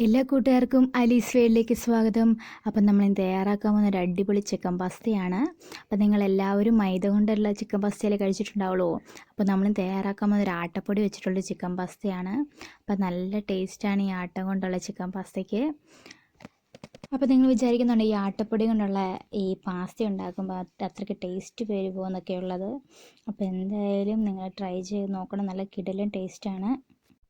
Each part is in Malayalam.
എല്ലാ കൂട്ടുകാർക്കും അലീസ് വേയിലേക്ക് സ്വാഗതം. അപ്പം നമ്മൾ ഇന്ന് തയ്യാറാക്കാൻ പോകുന്ന ഒരു അടിപൊളി ചിക്കൻ പാസ്തയാണ്. അപ്പം നിങ്ങളെല്ലാവരും മൈദ കൊണ്ടുള്ള ചിക്കൻ പാസ്തയിൽ കഴിച്ചിട്ടുണ്ടാവുള്ളൂ. അപ്പോൾ നമ്മൾ തയ്യാറാക്കാൻ പോകുന്ന ഒരു ആട്ടപ്പൊടി വെച്ചിട്ടുള്ള ചിക്കൻ പാസ്തയാണ്. അപ്പം നല്ല ടേസ്റ്റാണ് ഈ ആട്ട കൊണ്ടുള്ള ചിക്കൻ പാസ്തയ്ക്ക്. അപ്പോൾ നിങ്ങൾ വിചാരിക്കുന്നുണ്ട് ഈ ആട്ടപ്പൊടി കൊണ്ടുള്ള ഈ പാസ്ത ഉണ്ടാക്കുമ്പോൾ അത്രയ്ക്ക് ടേസ്റ്റ് വരുമോ എന്നൊക്കെ ഉള്ളത്. അപ്പോൾ എന്തായാലും നിങ്ങൾ ട്രൈ ചെയ്ത് നോക്കണം. നല്ല കിടിലൻ ടേസ്റ്റാണ്.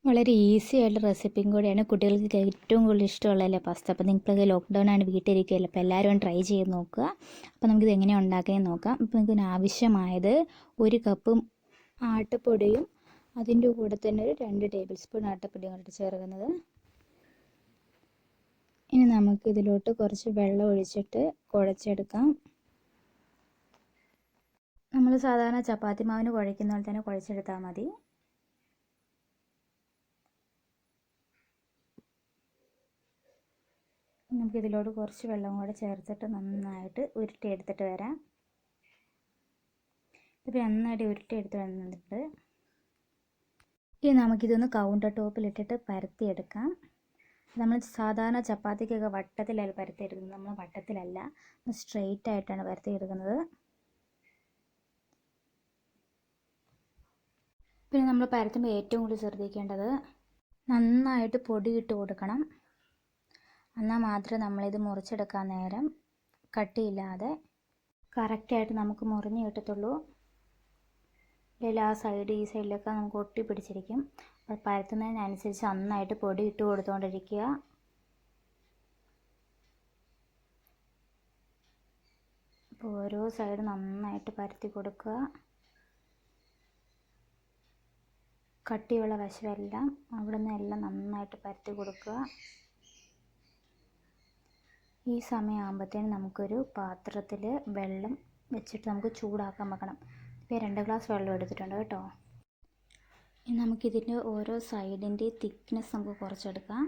വളരെ ഈസി ആയിട്ടുള്ള റെസിപ്പിയും കൂടിയാണ്. കുട്ടികൾക്ക് ഏറ്റവും കൂടുതൽ ഇഷ്ടമുള്ളതല്ലേ പാസ്ത. അപ്പോൾ നിങ്ങൾക്ക് ലോക്ക്ഡൗൺ ആണ്, വീട്ടിലിരിക്കുകയല്ലോ, അപ്പോൾ എല്ലാവരും ട്രൈ ചെയ്ത് നോക്കുക. അപ്പോൾ നമുക്കിത് എങ്ങനെയാണ് ഉണ്ടാക്കുകയെന്ന് നോക്കാം. അപ്പോൾ ഇതിന് ആവശ്യമായത് 1 കപ്പ് ആട്ടപ്പൊടിയും അതിൻ്റെ കൂടെ തന്നെ ഒരു 2 ടേബിൾ സ്പൂൺ ആട്ടപ്പൊടിയും കൂടി ചേർക്കുന്നത്. ഇനി നമുക്ക് ഇതിലോട്ട് കുറച്ച് വെള്ളം ഒഴിച്ചിട്ട് കുഴച്ചെടുക്കാം. നമ്മൾ സാധാരണ ചപ്പാത്തി മാവിന് കുഴയ്ക്കുന്ന പോലെ തന്നെ കുഴച്ചെടുത്താൽ മതി. നമുക്കിതിലോട്ട് കുറച്ച് വെള്ളം കൂടെ ചേർത്തിട്ട് നന്നായിട്ട് ഉരുട്ടിയെടുത്തിട്ട് വരാം. ഇപ്പോൾ നന്നായിട്ട് ഉരുട്ടിയെടുത്ത് വന്നിട്ട് ഇനി നമുക്കിതൊന്ന് കൗണ്ടർ ടോപ്പിലിട്ടിട്ട് പരത്തിയെടുക്കാം. നമ്മൾ സാധാരണ ചപ്പാത്തിക്കൊക്കെ വട്ടത്തിലല്ല പരത്തിയെടുക്കുന്നത്, നമ്മൾ വട്ടത്തിലല്ല, സ്ട്രെയിറ്റ് ആയിട്ടാണ് പരത്തിയെടുക്കുന്നത്. പിന്നെ നമ്മൾ പരത്തുമ്പോൾ ഏറ്റവും കൂടുതൽ ശ്രദ്ധിക്കേണ്ടത് നന്നായിട്ട് പൊടി ഇട്ട് കൊടുക്കണം. എന്നാൽ മാത്രമേ നമ്മളിത് മുറിച്ചെടുക്കാൻ നേരം കട്ടിയില്ലാതെ കറക്റ്റായിട്ട് നമുക്ക് മുറിഞ്ഞ് കിട്ടത്തുള്ളൂ. അല്ലെങ്കിൽ ആ സൈഡ് ഈ സൈഡിലൊക്കെ നമുക്ക് ഒട്ടി പിടിച്ചിരിക്കും. അത് പരത്തുന്നതിനനുസരിച്ച് നന്നായിട്ട് പൊടി ഇട്ട് കൊടുത്തുകൊണ്ടിരിക്കുക. അപ്പോൾ ഓരോ സൈഡ് നന്നായിട്ട് പരത്തി കൊടുക്കുക. കട്ടിയുള്ള വശമെല്ലാം അവിടെ നിന്നെല്ലാം നന്നായിട്ട് പരത്തി കൊടുക്കുക. ഈ സമയമാകുമ്പോഴത്തേനും നമുക്കൊരു പാത്രത്തിൽ വെള്ളം വെച്ചിട്ട് നമുക്ക് ചൂടാക്കാൻ വെക്കണം. ഇപ്പോൾ 2 ഗ്ലാസ് വെള്ളം എടുത്തിട്ടുണ്ട് കേട്ടോ. ഇനി നമുക്കിതിൻ്റെ ഓരോ സൈഡിൻ്റെ തിക്നെസ് നമുക്ക് കുറച്ചെടുക്കാം.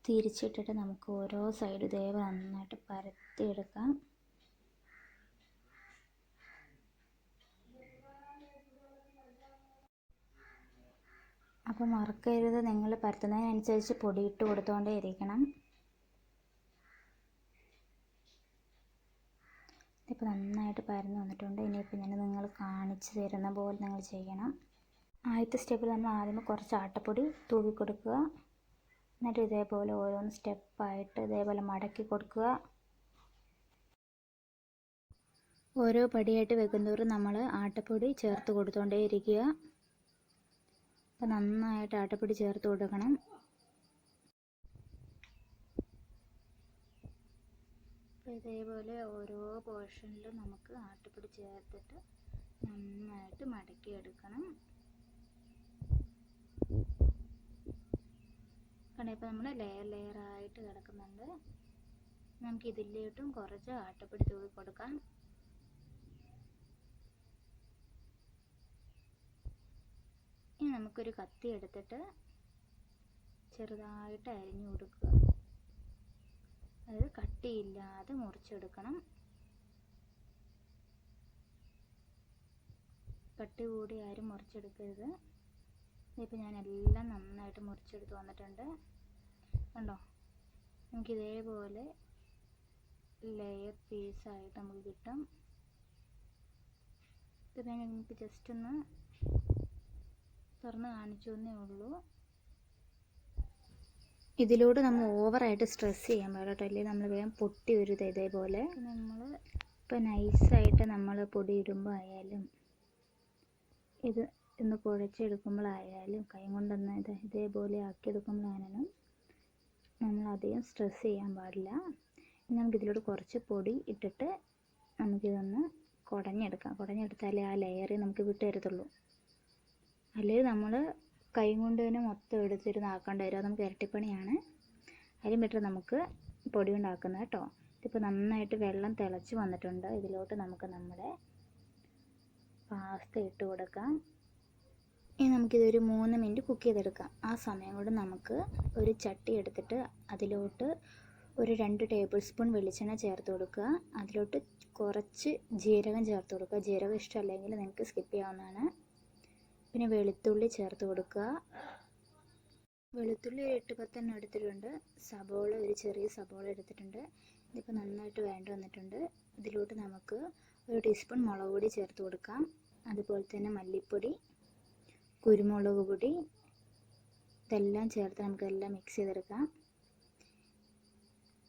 തിരിച്ചിട്ടിട്ട് നമുക്ക് ഓരോ സൈഡ് ഇതേപോലെ നന്നായിട്ട് പരത്തിയെടുക്കാം. അപ്പോൾ മറക്കരുത്, നിങ്ങൾ പരത്തുന്നതിനനുസരിച്ച് പൊടിയിട്ട് കൊടുത്തുകൊണ്ടേ ഇരിക്കണം. ഇപ്പോൾ നന്നായിട്ട് പരന്ന് വന്നിട്ടുണ്ട്. ഇനിയിപ്പോൾ ഞാൻ നിങ്ങൾ കാണിച്ചു തരുന്ന പോലെ നിങ്ങൾ ചെയ്യണം. ആദ്യത്തെ സ്റ്റെപ്പിൽ നമ്മൾ ആദ്യമേ കുറച്ച് ആട്ടപ്പൊടി തൂവി കൊടുക്കുക. എന്നിട്ട് ഇതേപോലെ ഓരോന്ന് സ്റ്റെപ്പായിട്ട് ഇതേപോലെ മടക്കി കൊടുക്കുക. ഓരോ പടിയായിട്ട് വെക്കുന്നതോറും നമ്മൾ ആട്ടപ്പൊടി ചേർത്ത് കൊടുത്തുകൊണ്ടേ ഇരിക്കുക. അപ്പോൾ നന്നായിട്ട് ആട്ടപ്പൊടി ചേർത്ത് കൊടുക്കണം. അപ്പോൾ ഇതേപോലെ ഓരോ പോർഷനിലും നമുക്ക് ആട്ടപ്പൊടി ചേർത്തിട്ട് നന്നായിട്ട് മടക്കിയെടുക്കണം. കാരണം ഇപ്പോൾ നമ്മൾ ലെയറായിട്ട് കിടക്കുന്നുണ്ട്. നമുക്ക് ഇതിലോട്ടും കുറച്ച് ആട്ടപ്പൊടി തൂവി കൊടുക്കാം. ഇനി നമുക്കൊരു കത്തി എടുത്തിട്ട് ചെറുതായിട്ട് അരിഞ്ഞു കൊടുക്കുക. അതായത് കട്ടിയില്ലാതെ മുറിച്ചെടുക്കണം. കട്ടി കൂടി ആരും മുറിച്ചെടുക്കരുത്. ഇപ്പോൾ ഞാൻ എല്ലാം നന്നായിട്ട് മുറിച്ചെടുത്ത് വന്നിട്ടുണ്ട്. കണ്ടോ, നമുക്കിതേപോലെ ലെയർ പീസായിട്ട് നമുക്ക് കിട്ടും. ഇത് ഞാൻ നിങ്ങൾക്ക് ജസ്റ്റ് ഒന്ന് തുറന്ന് കാണിച്ചു എന്നേ ഉള്ളൂ. ഇതിലൂടെ നമ്മൾ ഓവറായിട്ട് സ്ട്രെസ് ചെയ്യാൻ പാടില്ല, അല്ലെങ്കിൽ നമ്മൾ വേഗം പൊട്ടി വരുത്. ഇതേപോലെ നമ്മൾ ഇപ്പോൾ നൈസായിട്ട് നമ്മൾ പൊടി ഇടുമ്പോൾ ആയാലും ഇത് ഒന്ന് കുഴച്ചെടുക്കുമ്പോഴായാലും കൈ കൊണ്ടൊന്ന് ഇതേപോലെ ആക്കിയെടുക്കുമ്പോഴായാലും നമ്മൾ അധികം സ്ട്രെസ് ചെയ്യാൻ പാടില്ല. നമുക്കിതിലൂടെ കുറച്ച് പൊടി ഇട്ടിട്ട് നമുക്കിതൊന്ന് കുടഞ്ഞെടുത്താലേ ആ ലെയർ നമുക്ക് വിട്ട് തരത്തുള്ളൂ. അല്ലെങ്കിൽ നമ്മൾ കൈ കൊണ്ട് തന്നെ മൊത്തം എടുത്തിരുന്ന് ആക്കേണ്ടി വരും. അത് നമുക്ക് ഇരട്ടിപ്പണിയാണ്. അതിലും ബെറ്റർ നമുക്ക് പൊടി ഉണ്ടാക്കുന്നത് കേട്ടോ. ഇതിപ്പോൾ നന്നായിട്ട് വെള്ളം തിളച്ച് വന്നിട്ടുണ്ട്. ഇതിലോട്ട് നമുക്ക് നമ്മുടെ പാസ്ത ഇട്ട് കൊടുക്കാം. ഇനി നമുക്കിതൊരു 3 മിനിറ്റ് കുക്ക് ചെയ്തെടുക്കാം. ആ സമയം കൊണ്ട് നമുക്ക് ഒരു ചട്ടി എടുത്തിട്ട് അതിലോട്ട് ഒരു 2 ടേബിൾ സ്പൂൺ വെളിച്ചെണ്ണ ചേർത്ത് കൊടുക്കുക. അതിലോട്ട് കുറച്ച് ജീരകം ചേർത്ത് കൊടുക്കുക. ജീരകം ഇഷ്ടമല്ലെങ്കിൽ നിങ്ങൾക്ക് സ്കിപ്പ് ചെയ്യാവുന്നതാണ്. പിന്നെ വെളുത്തുള്ളി ചേർത്ത് കൊടുക്കുക. വെളുത്തുള്ളി ഒരു 8-10 എടുത്തിട്ടുണ്ട്. സബോള ഒരു ചെറിയ സബോള എടുത്തിട്ടുണ്ട്. ഇതിപ്പോൾ നന്നായിട്ട് വന്നിട്ടുണ്ട്. ഇതിലോട്ട് നമുക്ക് 1 ടീസ്പൂൺ മുളക് പൊടി ചേർത്ത് കൊടുക്കാം. അതുപോലെ തന്നെ മല്ലിപ്പൊടി, കുരുമുളക് പൊടി, ഇതെല്ലാം ചേർത്ത് നമുക്കെല്ലാം മിക്സ് ചെയ്തെടുക്കാം.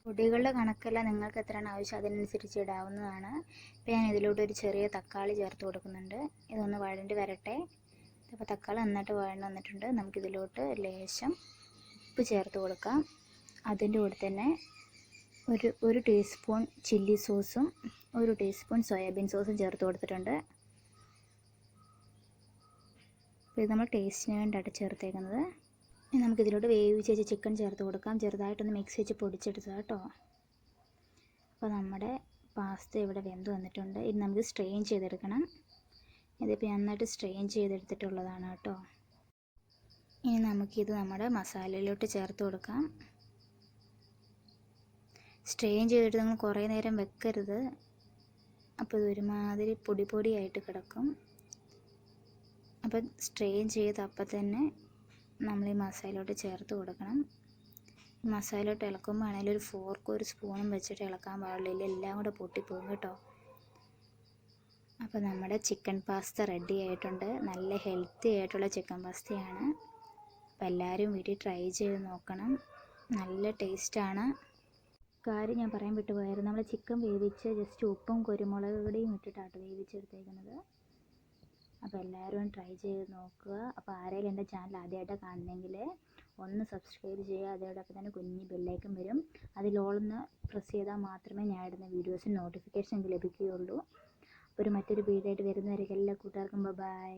പൊടികളുടെ കണക്കെല്ലാം നിങ്ങൾക്ക് എത്രയാണ് ആവശ്യം അതിനനുസരിച്ച് ഇടാവുന്നതാണ്. ഇപ്പോൾ ഞാൻ ഇതിലോട്ട് ഒരു ചെറിയ തക്കാളി ചേർത്ത് കൊടുക്കുന്നുണ്ട്. ഇതൊന്ന് വഴണ്ടി വരട്ടെ. അപ്പോൾ തക്കാളി നന്നായിട്ട് വഴണ്ട് വന്നിട്ടുണ്ട്. നമുക്കിതിലോട്ട് ലേശം ഉപ്പ് ചേർത്ത് കൊടുക്കാം. അതിൻ്റെ കൂടെ തന്നെ ഒരു ടീസ്പൂൺ ചില്ലി സോസും 1 ടീസ്പൂൺ സോയാബീൻ സോസും ചേർത്ത് കൊടുത്തിട്ടുണ്ട്. അപ്പോൾ ഇത് നമ്മൾ ടേസ്റ്റിന് വേണ്ടിയിട്ട് ചേർത്തേക്കുന്നത്. നമുക്കിതിലോട്ട് വേവിച്ച് വെച്ച് ചിക്കൻ ചേർത്ത് കൊടുക്കാം. ചെറുതായിട്ടൊന്ന് മിക്സ് വെച്ച് പൊടിച്ചെടുത്തത് കേട്ടോ. അപ്പോൾ നമ്മുടെ പാസ്ത ഇവിടെ വെന്ത് വന്നിട്ടുണ്ട്. ഇത് നമുക്ക് സ്ട്രെയിൻ ചെയ്തെടുക്കണം. ഇതിപ്പോൾ നന്നായിട്ട് സ്ട്രെയിൻ ചെയ്തെടുത്തിട്ടുള്ളതാണ് കേട്ടോ. ഇനി നമുക്കിത് നമ്മുടെ മസാലയിലോട്ട് ചേർത്ത് കൊടുക്കാം. സ്ട്രെയിൻ ചെയ്തിട്ട് നമ്മൾ കുറേ നേരം വെക്കരുത്. അപ്പോൾ ഇത് ഒരുമാതിരി പൊടിയായിട്ട് കിടക്കും. അപ്പോൾ സ്ട്രെയിൻ ചെയ്ത് അപ്പം തന്നെ നമ്മൾ ഈ മസാലയോട്ട് ചേർത്ത് കൊടുക്കണം. മസാലയോട്ട് ഇളക്കുമ്പോൾ ആണെങ്കിൽ ഒരു ഫോർക്കും ഒരു സ്പൂണും വെച്ചിട്ട് ഇളക്കാൻ പാടില്ല, എല്ലാം കൂടെ പൊട്ടിപ്പോകും കേട്ടോ. അപ്പോൾ നമ്മുടെ ചിക്കൻ പാസ്ത റെഡി ആയിട്ടുണ്ട്. നല്ല ഹെൽത്തി ആയിട്ടുള്ള ചിക്കൻ പാസ്തയാണ്. അപ്പോൾ എല്ലാവരും വീട്ടിൽ ട്രൈ ചെയ്ത് നോക്കണം. നല്ല ടേസ്റ്റാണ്. കാര്യം ഞാൻ പറയാൻ വിട്ടുപോയായിരുന്നു, നമ്മൾ ചിക്കൻ വേവിച്ച് ജസ്റ്റ് ഉപ്പും കുരുമുളക് പൊടിയും ഇട്ടിട്ടാണ് വേവിച്ചെടുത്തേക്കുന്നത്. അപ്പോൾ എല്ലാവരും ട്രൈ ചെയ്ത് നോക്കുക. അപ്പോൾ ആരെങ്കിലും എൻ്റെ ചാനൽ ആദ്യമായിട്ട് കാണണമെങ്കിൽ ഒന്ന് സബ്സ്ക്രൈബ് ചെയ്യുക. അതോടൊപ്പം തന്നെ കുഞ്ഞ് ബെല്ലൈക്കൺ വരും. അതിലോളൊന്ന് പ്രസ് ചെയ്താൽ മാത്രമേ ഞാൻ ഇടുന്ന വീഡിയോസിന് നോട്ടിഫിക്കേഷൻ ലഭിക്കുകയുള്ളൂ. അപ്പോൾ മറ്റൊരു വീഡിയോ ആയിട്ട് വരുന്നവരേക്കും എല്ലാ കൂട്ടുകാർക്കും ബൈ.